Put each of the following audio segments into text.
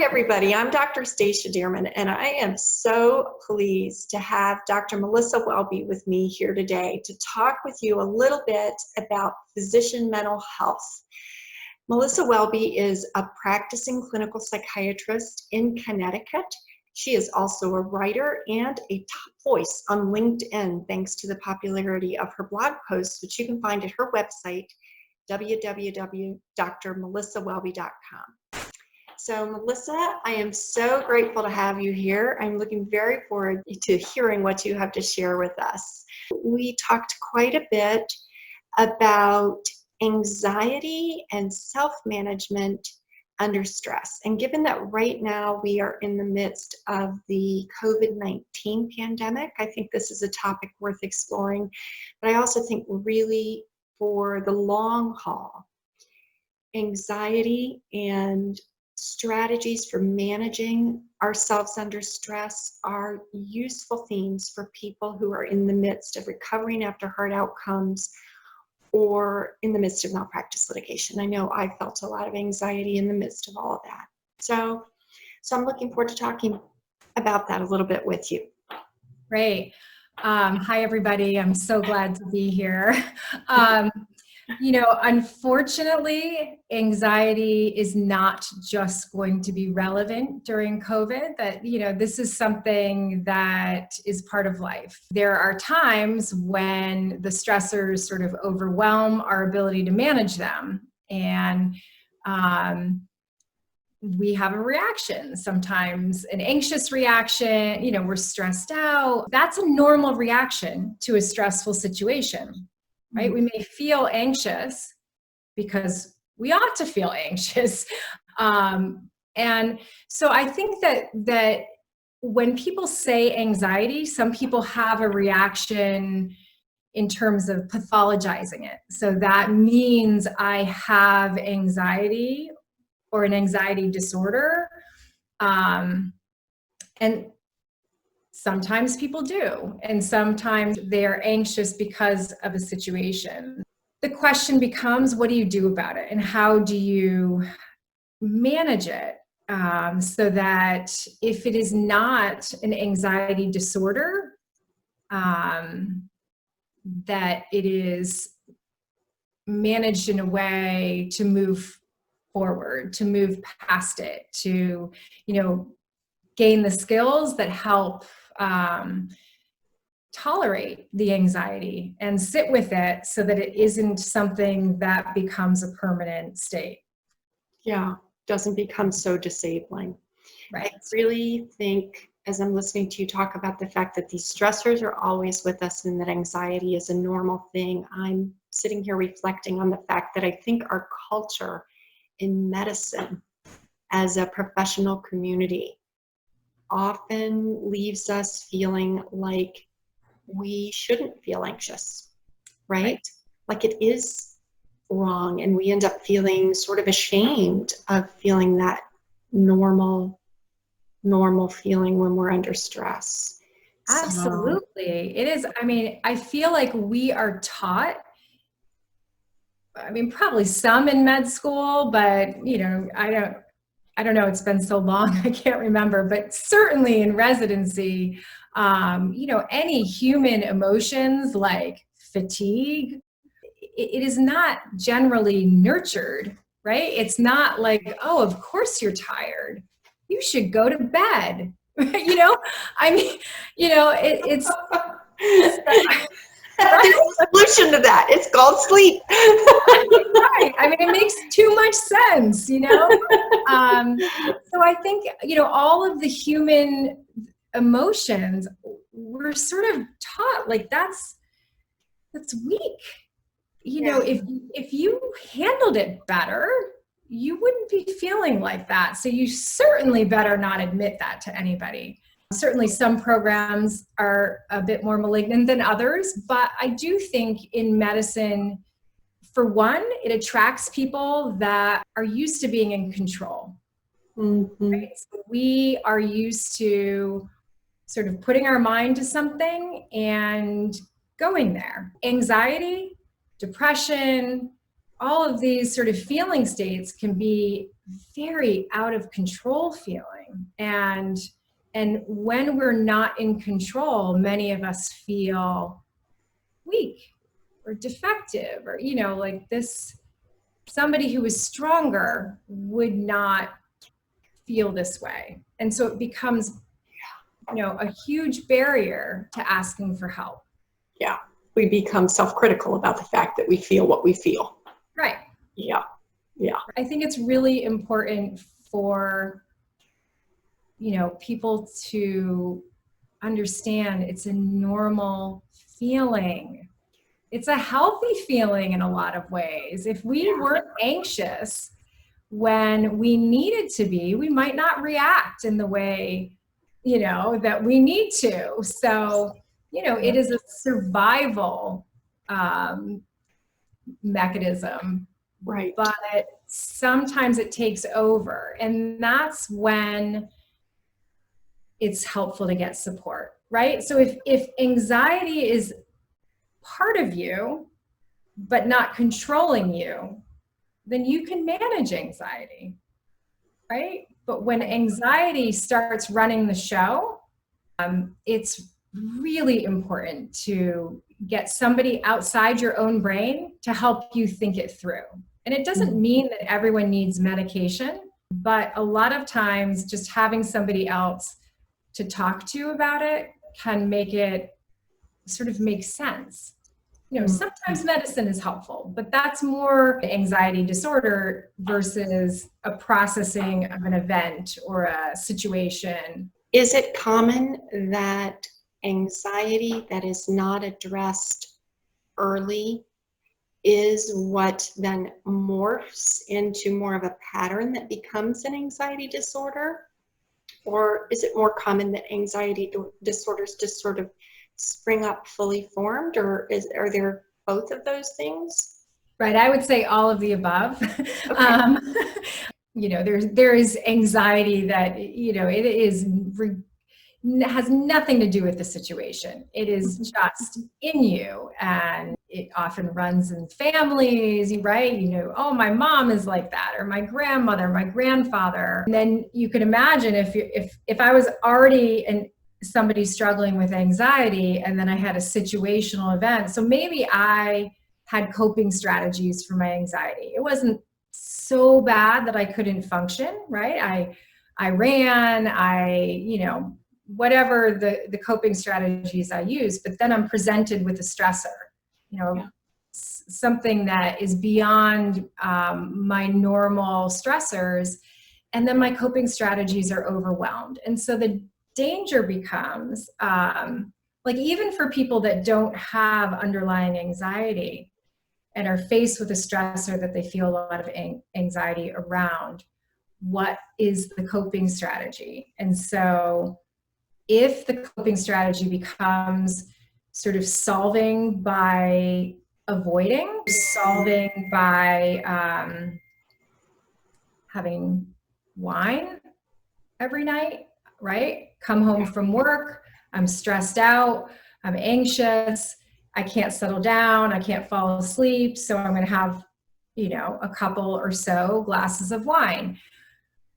Hi, everybody. I'm Dr. Stacia Dearman, and I am so pleased to have Dr. Melissa Welby with me here today to talk with you a little bit about physician mental health. Melissa Welby is a practicing clinical psychiatrist in Connecticut. She is also a writer and a top voice on LinkedIn, thanks to the popularity of her blog posts, which you can find at her website, www.drmelissawelby.com. So Melissa, I am so grateful to have you here. I'm looking very forward to hearing what you have to share with us. We talked quite a bit about anxiety and self-management under stress. And given that right now we are in the midst of the COVID-19 pandemic, I think this is a topic worth exploring. But I also think really for the long haul, anxiety and strategies for managing ourselves under stress are useful themes for people who are in the midst of recovering after hard outcomes or in the midst of malpractice litigation. I know I felt a lot of anxiety in the midst of all of that. So I'm looking forward to talking about that a little bit with you. Great. Hi, everybody. I'm so glad to be here. Unfortunately, anxiety is not just going to be relevant during COVID. This is something that is part of life. There are times when the stressors sort of overwhelm our ability to manage them. And we have a reaction, sometimes an anxious reaction, we're stressed out. That's a normal reaction to a stressful situation. Right? We may feel anxious because we ought to feel anxious. And so I think that when people say anxiety, some people have a reaction in terms of pathologizing it. So that means I have anxiety or an anxiety disorder. And sometimes people do, and sometimes they're anxious because of a situation. The question becomes, what do you do about it? And how do you manage it so that if it is not an anxiety disorder, that it is managed in a way to move forward, to move past it, to, gain the skills that help tolerate the anxiety and sit with it so that it isn't something that becomes a permanent state. Yeah, doesn't become so disabling. Right. I really think, as I'm listening to you talk about the fact that these stressors are always with us and that anxiety is a normal thing, I'm sitting here reflecting on the fact that I think our culture in medicine as a professional community often leaves us feeling like we shouldn't feel anxious, right? Like it is wrong, and we end up feeling sort of ashamed of feeling that normal feeling when we're under stress. Absolutely. It is. I feel like we are taught, probably some in med school, but I don't know, it's been so long, I can't remember, but certainly in residency, any human emotions like fatigue, it is not generally nurtured, right? It's not like, oh, of course you're tired. You should go to bed. It's There's a solution to that. It's called sleep. Right. It makes too much sense, So I think, all of the human emotions, we're sort of taught like that's weak. If you handled it better, you wouldn't be feeling like that. So you certainly better not admit that to anybody. Certainly some programs are a bit more malignant than others, but I do think in medicine, for one, it attracts people that are used to being in control. Mm-hmm. Right? So we are used to sort of putting our mind to something and going there. Anxiety, depression, all of these sort of feeling states can be very out of control feeling. And when we're not in control, many of us feel weak or defective, or, you know, like this, somebody who is stronger would not feel this way. And so it becomes, you know, a huge barrier to asking for help. Yeah. We become self-critical about the fact that we feel what we feel. Right. Yeah. Yeah. I think it's really important for, you know, people to understand it's a normal feeling. It's a healthy feeling in a lot of ways. If we weren't anxious when we needed to be, we might not react in the way, you know, that we need to. So, you know, it is a survival mechanism, Right. but sometimes it takes over. And that's when it's helpful to get support, right? So if anxiety is part of you, but not controlling you, then you can manage anxiety, right? But when anxiety starts running the show, it's really important to get somebody outside your own brain to help you think it through. And it doesn't mean that everyone needs medication, but a lot of times just having somebody else to talk to about it can make it sort of make sense. You know, sometimes medicine is helpful, but that's more anxiety disorder versus a processing of an event or a situation. Is it common that anxiety that is not addressed early is what then morphs into more of a pattern that becomes an anxiety disorder? Or is it more common that anxiety disorders just sort of spring up fully formed, or are there both of those things? Right, I would say all of the above. Okay. You know, there is anxiety that, you know, it is has nothing to do with the situation. It is just in you, and it often runs in families, right? You know, oh, my mom is like that, or my grandmother, my grandfather. And then you can imagine if I was already somebody struggling with anxiety, and then I had a situational event. So maybe I had coping strategies for my anxiety. It wasn't so bad that I couldn't function, right? I ran, you know, whatever the coping strategies I use, but then I'm presented with a stressor, you know, something that is beyond my normal stressors. And then my coping strategies are overwhelmed. And so the danger becomes, like, even for people that don't have underlying anxiety and are faced with a stressor that they feel a lot of anxiety around, what is the coping strategy? And so if the coping strategy becomes sort of solving by avoiding, solving by having wine every night, right? Come home from work, I'm stressed out, I'm anxious, I can't settle down, I can't fall asleep, so I'm going to have, you know, a couple or so glasses of wine.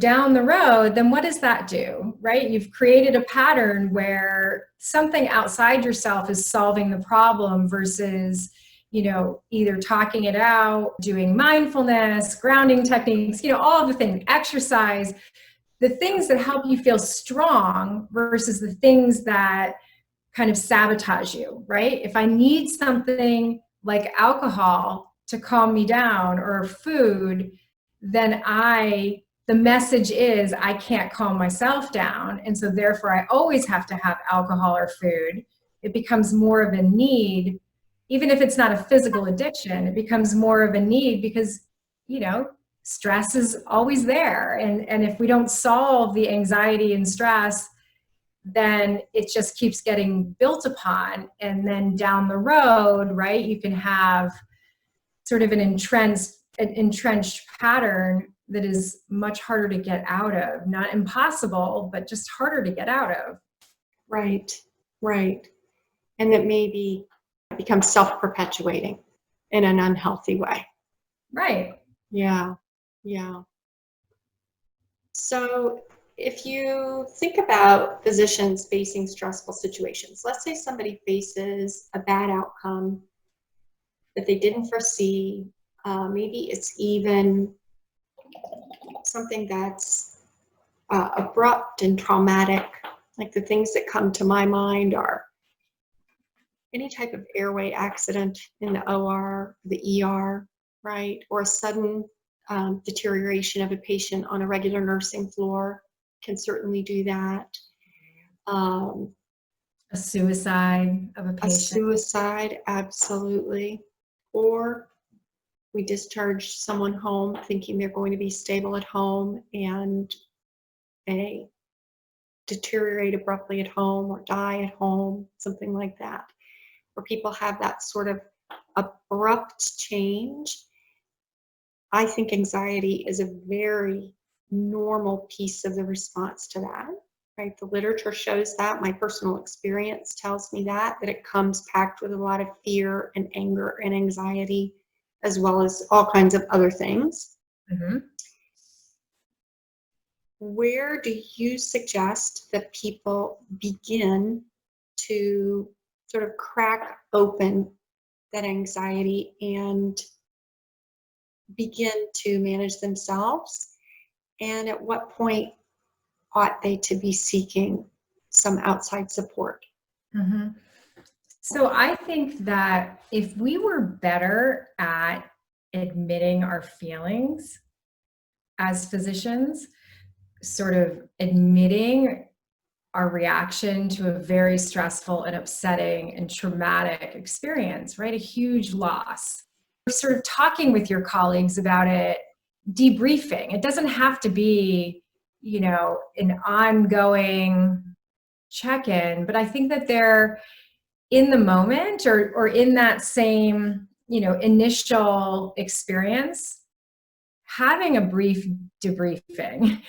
Down the road, then what does that do, right? You've created a pattern where something outside yourself is solving the problem versus, you know, either talking it out, doing mindfulness, grounding techniques, you know, all the things, exercise, the things that help you feel strong versus the things that kind of sabotage you, right? If I need something like alcohol to calm me down, or food, then the message is I can't calm myself down. And so therefore I always have to have alcohol or food. It becomes more of a need, even if it's not a physical addiction, it becomes more of a need because, you know, stress is always there. And if we don't solve the anxiety and stress, then it just keeps getting built upon. And then down the road, right, you can have sort of an entrenched pattern that is much harder to get out of. Not impossible, but just harder to get out of. Right, right. And that maybe becomes self-perpetuating in an unhealthy way. Right. Yeah, yeah. So if you think about physicians facing stressful situations, let's say somebody faces a bad outcome that they didn't foresee. Maybe it's even something that's abrupt and traumatic. Like the things that come to my mind are any type of airway accident in the OR, the ER, right? Or a sudden deterioration of a patient on a regular nursing floor can certainly do that. Um, A suicide of a a patient. suicide, absolutely. Or we discharge someone home thinking they're going to be stable at home and they deteriorate abruptly at home or die at home, something like that. Where people have that sort of abrupt change. I think anxiety is a very normal piece of the response to that, right? The literature shows that. My personal experience tells me that it comes packed with a lot of fear and anger and anxiety, as well as all kinds of other things. Mm-hmm. Where do you suggest that people begin to sort of crack open that anxiety and begin to manage themselves? And at what point ought they to be seeking some outside support? Mm-hmm. So I think that if we were better at admitting our feelings as physicians, sort of admitting our reaction to a very stressful and upsetting and traumatic experience, right? A huge loss. Sort of talking with your colleagues about it, debriefing. It doesn't have to be, an ongoing check-in, but I think that they're in the moment or in that same, initial experience, having a brief debriefing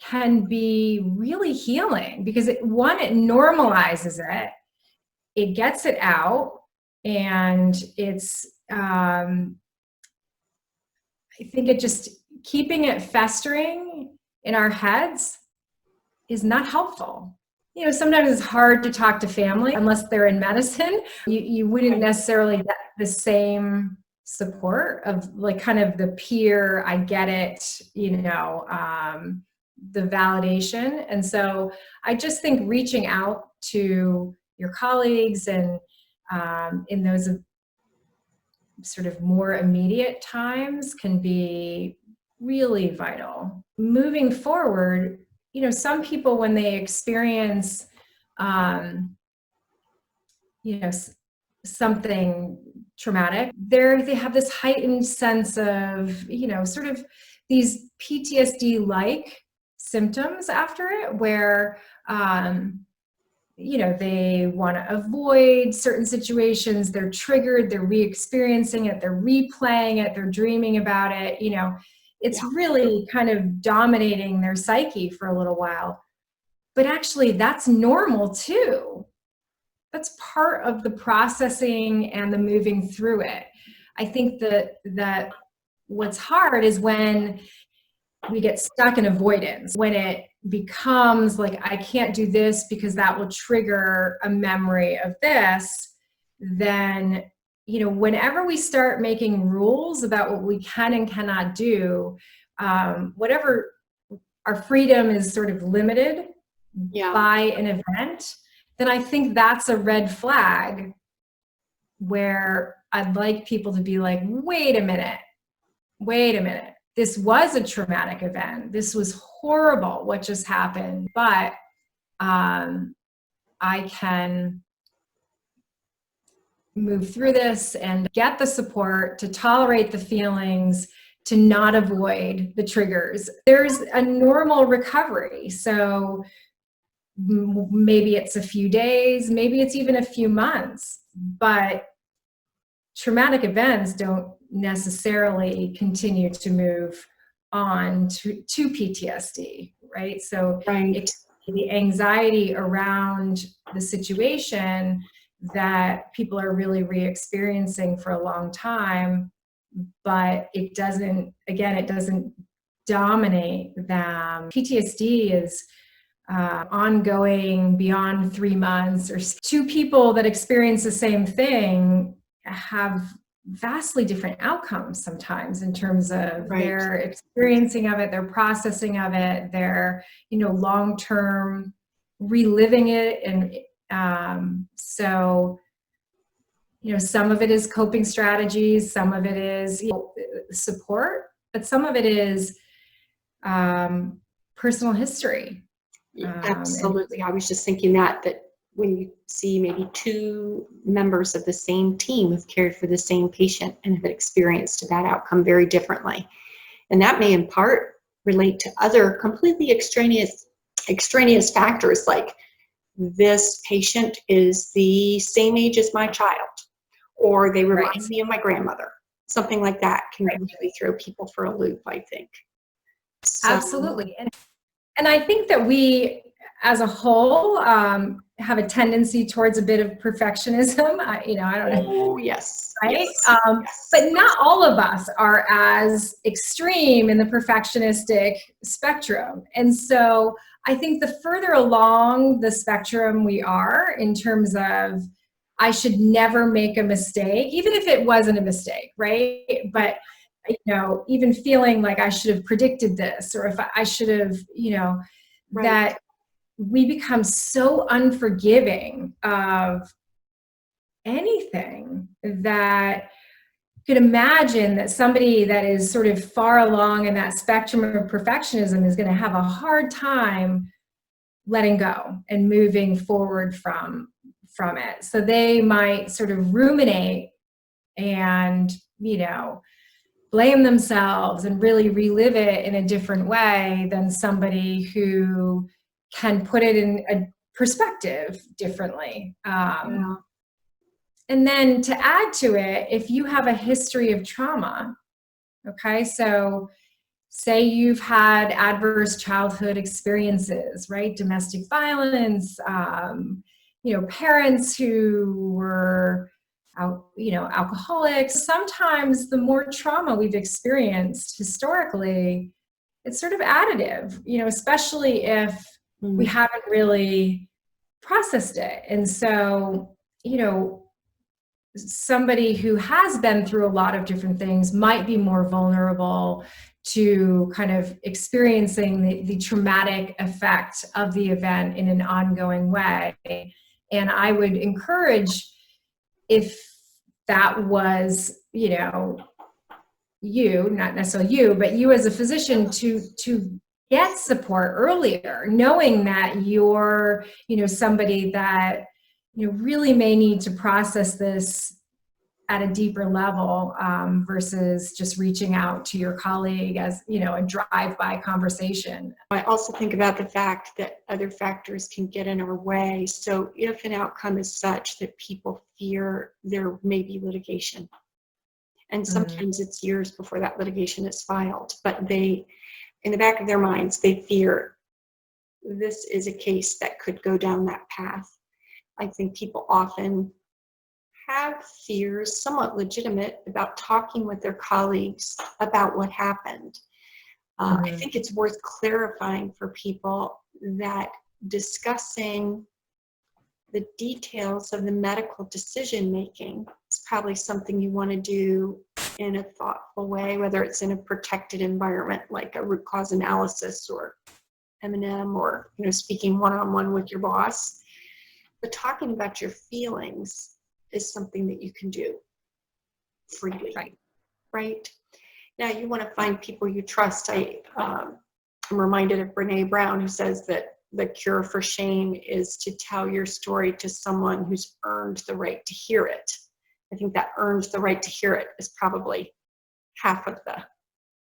can be really healing because it normalizes it, it gets it out, and it's I think it just keeping it festering in our heads is not helpful. Sometimes it's hard to talk to family unless they're in medicine. You wouldn't necessarily get the same support of like kind of the peer, I get it, the validation. And so I just think reaching out to your colleagues and in those sort of more immediate times can be really vital. Moving forward, some people when they experience, something traumatic, they have this heightened sense of, sort of these PTSD-like symptoms after it, where, they want to avoid certain situations, they're triggered, they're re-experiencing it, they're replaying it, they're dreaming about it, it's really kind of dominating their psyche for a little while. But actually, that's normal too. That's part of the processing and the moving through it. I think that what's hard is when we get stuck in avoidance, when it becomes like, I can't do this because that will trigger a memory of this, then, whenever we start making rules about what we can and cannot do, whatever our freedom is sort of limited by an event, then I think that's a red flag where I'd like people to be like, wait a minute. This was a traumatic event. This was horrible what just happened, but I can move through this and get the support to tolerate the feelings, to not avoid the triggers. There's a normal recovery. So maybe it's a few days, maybe it's even a few months, but traumatic events don't necessarily continue to move on to PTSD, right? So it's the anxiety around the situation that people are really re-experiencing for a long time, but it doesn't dominate them. PTSD is ongoing beyond 3 months, or two people that experience the same thing have vastly different outcomes sometimes in terms of their experiencing of it, their processing of it, their, long-term reliving it. And so, some of it is coping strategies, some of it is support, but some of it is personal history. Absolutely. I was just thinking that when you see maybe two members of the same team who've cared for the same patient and have experienced that outcome very differently, and that may in part relate to other completely extraneous factors, like this patient is the same age as my child, or they remind me of my grandmother. Something like that can really throw people for a loop, I think. So, absolutely. And I think that we, as a whole, have a tendency towards a bit of perfectionism. I don't know. Oh, yes. Right? Yes. But not all of us are as extreme in the perfectionistic spectrum. And so I think the further along the spectrum we are in terms of, I should never make a mistake, even if it wasn't a mistake, right? But even feeling like I should have predicted this, or if I should have, that we become so unforgiving of anything that could imagine that somebody that is sort of far along in that spectrum of perfectionism is going to have a hard time letting go and moving forward from it. So they might sort of ruminate and, blame themselves and really relive it in a different way than somebody who can put it in a perspective differently. And then to add to it, if you have a history of trauma, okay, so say you've had adverse childhood experiences, right? Domestic violence, parents who were alcoholics. Sometimes the more trauma we've experienced historically, it's sort of additive, especially if we haven't really processed it. And so, somebody who has been through a lot of different things might be more vulnerable to kind of experiencing the traumatic effect of the event in an ongoing way. And I would encourage, if that was, you, not necessarily you, but you as a physician, to get support earlier, knowing that you're, somebody that, really may need to process this at a deeper level, versus just reaching out to your colleague as, a drive-by conversation. I also think about the fact that other factors can get in our way. So if an outcome is such that people fear there may be litigation, and sometimes it's years before that litigation is filed, but they, in the back of their minds, they fear this is a case that could go down that path. I think people often have fears, somewhat legitimate, about talking with their colleagues about what happened. I think it's worth clarifying for people that discussing the details of the medical decision making is probably something you want to do in a thoughtful way, whether it's in a protected environment like a root cause analysis or M&M, or speaking one-on-one with your boss. But talking about your feelings is something that you can do freely, right? Now, you want to find people you trust. I'm reminded of Brene Brown, who says that the cure for shame is to tell your story to someone who's earned the right to hear it. I think that earned the right to hear it is probably an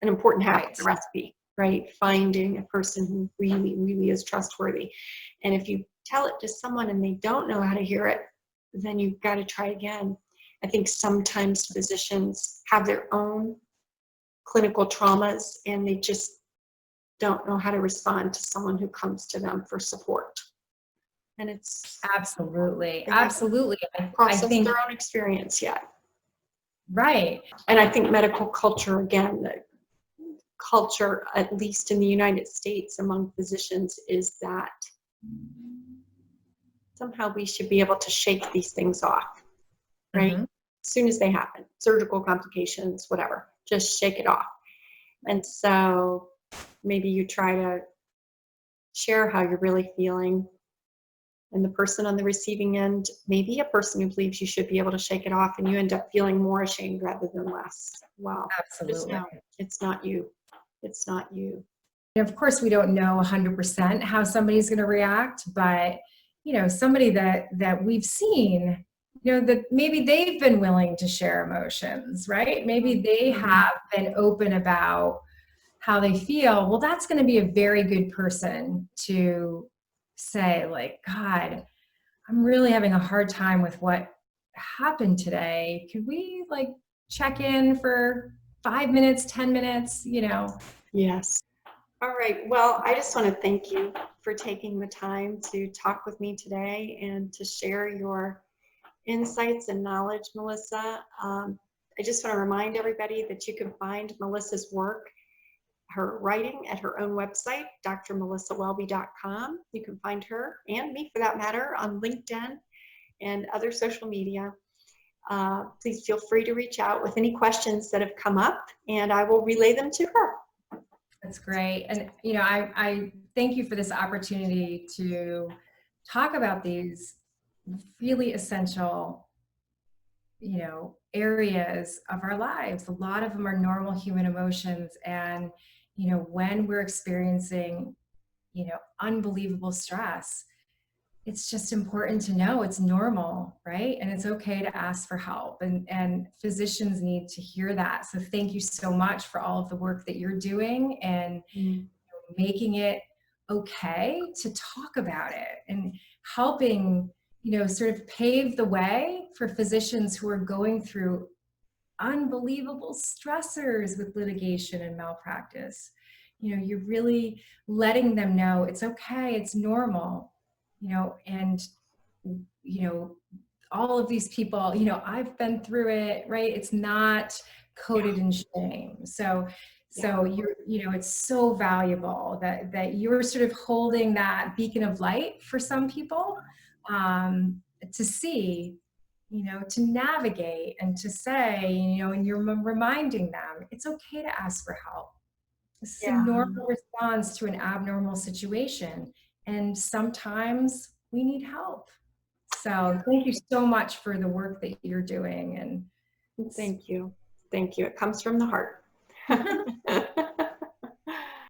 important half of the recipe, right? Finding a person who really, really is trustworthy. And if you tell it to someone and they don't know how to hear it, then you've got to try again. I think sometimes physicians have their own clinical traumas and they just don't know how to respond to someone who comes to them for support. And it's absolutely. I think their own experience yet. Right. And I think medical culture, again, culture, at least in the United States, among physicians, is that somehow we should be able to shake these things off, right? Mhm. As soon as they happen, surgical complications, whatever, just shake it off. And so maybe you try to share how you're really feeling. And the person on the receiving end may be a person who believes you should be able to shake it off, and you end up feeling more ashamed rather than less. Wow. Just Absolutely. know it's not you. It's not you. And of course, we don't know 100% how somebody's going to react, but somebody that we've seen, that maybe they've been willing to share emotions, right? Maybe they Mhm. have been open about how they feel. Well, that's going to be a very good person to say, like, God, I'm really having a hard time with what happened today. Could we like check in for 5 minutes, 10 minutes, Yes. All right. Well, I just want to thank you for taking the time to talk with me today and to share your insights and knowledge, Melissa. I just want to remind everybody that you can find Melissa's work, her writing, at her own website, drmelissawelby.com. You can find her and me, for that matter, on LinkedIn and other social media. Please feel free to reach out with any questions that have come up, and I will relay them to her. That's great. And, I thank you for this opportunity to talk about these really essential, areas of our lives. A lot of them are normal human emotions. And, when we're experiencing, unbelievable stress, it's just important to know it's normal, right? And it's okay to ask for help. And physicians need to hear that. So thank you so much for all of the work that you're doing and Mm. making it okay to talk about it and helping, sort of pave the way for physicians who are going through unbelievable stressors with litigation and malpractice. You're really letting them know it's okay, it's normal, and you know all of these people, I've been through it, right? It's not Yeah, coded in shame. So yeah, it's so valuable that you're sort of holding that beacon of light for some people, to see, to navigate and to say, and you're reminding them it's okay to ask for help. This is a yeah. normal response to an abnormal situation. And sometimes we need help. So thank you so much for the work that you're doing. And Thank you. Thank you. It comes from the heart.